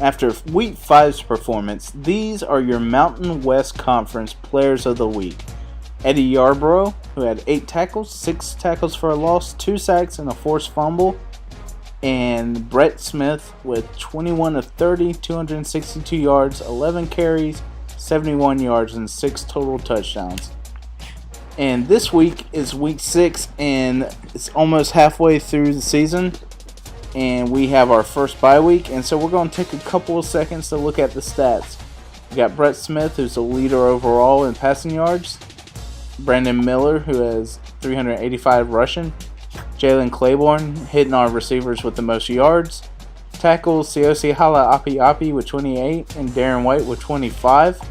After Week 5's performance, these are your Mountain West Conference Players of the Week. Eddie Yarborough, who had 8 tackles, 6 tackles for a loss, 2 sacks, and a forced fumble. And Brett Smith with 21 of 30, 262 yards, 11 carries, 71 yards, and 6 total touchdowns. And this week is Week 6, and it's almost halfway through the season. And we have our first bye week, and so we're going to take a couple of seconds to look at the stats. We got Brett Smith, who's the leader overall in passing yards. Brandon Miller, who has 385 rushing. Jalen Claiborne hitting our receivers with the most yards. Tackles, Siosi Hala Api with 28 and Darren White with 25.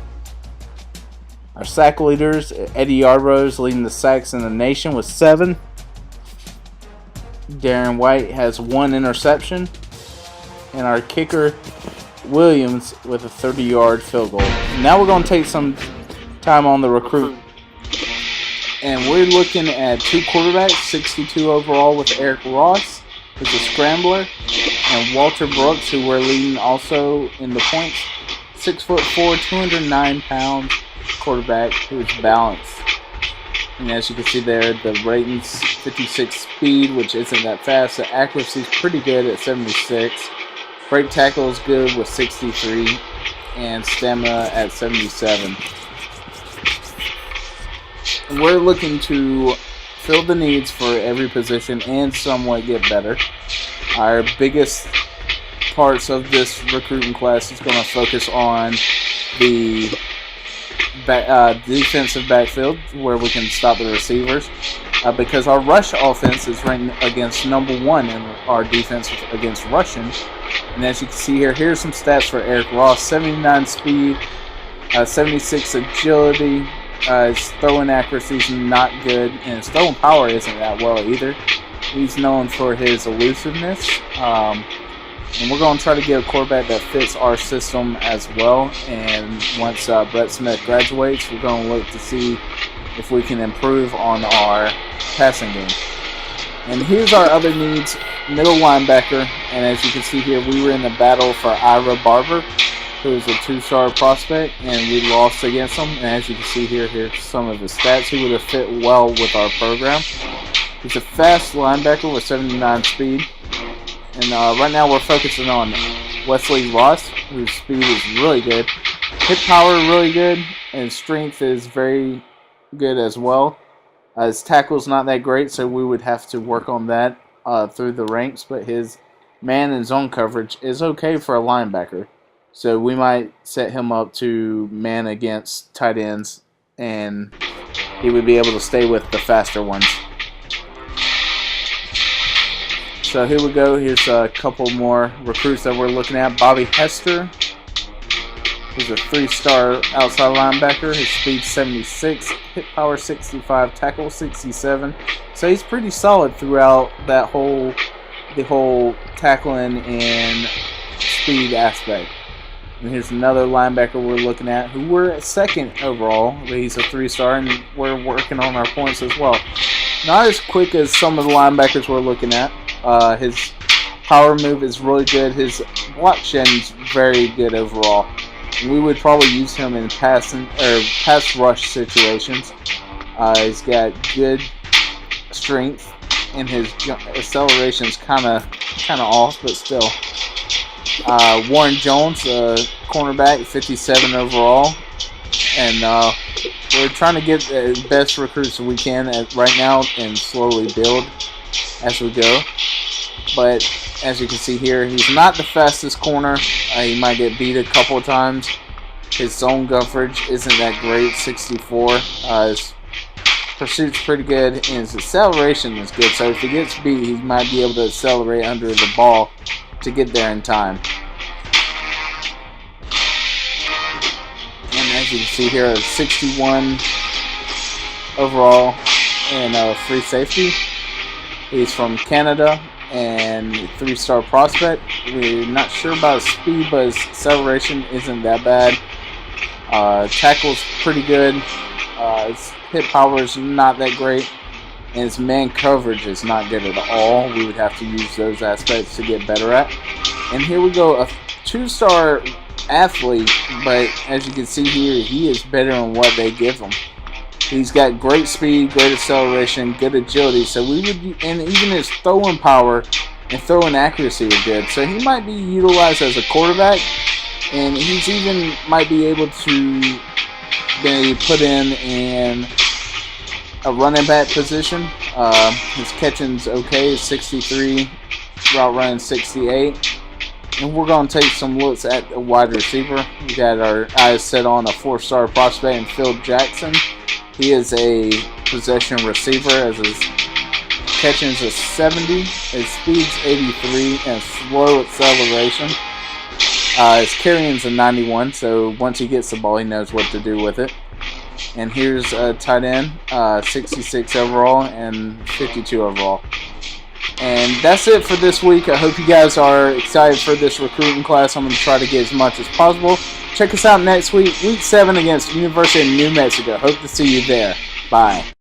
Our sack leaders, Eddie Yarbrough leading the sacks in the nation with 7. Darren White has 1 interception. And our kicker, Williams, with a 30-yard field goal. Now we're going to take some time on the recruit. And we're looking at 2 quarterbacks, 62 overall with Eric Ross, who's a scrambler, and Walter Brooks, who we're leading also in the points. 6'4", 209 pounds quarterback who's balanced. And as you can see there, the ratings 56 speed, which isn't that fast. The accuracy is pretty good at 76. Break tackle is good with 63, and stamina at 77. We're looking to fill the needs for every position and somewhat get better. Our biggest parts of this recruiting class is going to focus on the defensive backfield, where we can stop the receivers, because our rush offense is ranked against number 1 in our defense against rushing. And as you can see here, here's some stats for Eric Ross: 79 speed, 76 agility. His throwing accuracy is not good, and his throwing power isn't that well either. He's known for his elusiveness, and we're going to try to get a quarterback that fits our system as well. And once Brett Smith graduates, we're going to look to see if we can improve on our passing game. And here's our other needs: middle linebacker. And as you can see here, we were in the battle for Ira Barber, who is a 2-star prospect, and we lost against him. And as you can see here, here's some of his stats. He would have fit well with our program. He's a fast linebacker with 79 speed. And right now we're focusing on Wesley Ross, whose speed is really good. Hit power really good, and strength is very good as well. His tackle's not that great, so we would have to work on that through the ranks. But his man and zone coverage is okay for a linebacker. So we might set him up to man against tight ends, and he would be able to stay with the faster ones. So here we go. Here's a couple more recruits that we're looking at. Bobby Hester, who's a 3-star outside linebacker. His speed 76, hit power 65, tackle 67. So he's pretty solid throughout the whole tackling and speed aspect. And here's another linebacker we're looking at, who we're at 2nd overall, but he's a 3-star, and we're working on our points as well. Not as quick as some of the linebackers we're looking at. His power move is really good. His block shed is very good overall. And we would probably use him in pass rush situations. He's got good strength, and his acceleration is kind of off, but still. Warren Jones, cornerback, 57 overall, and we're trying to get the best recruits we can right now and slowly build as we go. But as you can see here, he's not the fastest corner. He might get beat a couple of times. His zone coverage isn't that great, 64. His pursuit's pretty good, and his acceleration is good. So if he gets beat, he might be able to accelerate under the ball to get there in time. And as you can see here, 61 overall and free safety. He's from Canada and 3-star prospect. We're not sure about his speed, but his acceleration isn't that bad. Tackle's pretty good. His hit power is not that great. And his man coverage is not good at all. We would have to use those aspects to get better at. And here we go, a two-star athlete, but as you can see here, he is better than what they give him. He's got great speed, great acceleration, good agility. So we would, and even his throwing power and throwing accuracy are good. So he might be utilized as a quarterback, and he's even might be able to be put in a running back position. His catching's okay, 63, route running 68. And we're going to take some looks at the wide receiver. We got our eyes set on a 4-star prospect in Phil Jackson. He is a possession receiver, as his catching is a 70, his speed's 83, and slow acceleration. His carrying's a 91, so once he gets the ball, he knows what to do with it. And here's a tight end, 66 overall and 52 overall. And that's it for this week. I hope you guys are excited for this recruiting class. I'm going to try to get as much as possible. Check us out next week, Week 7 against University of New Mexico. Hope to see you there. Bye.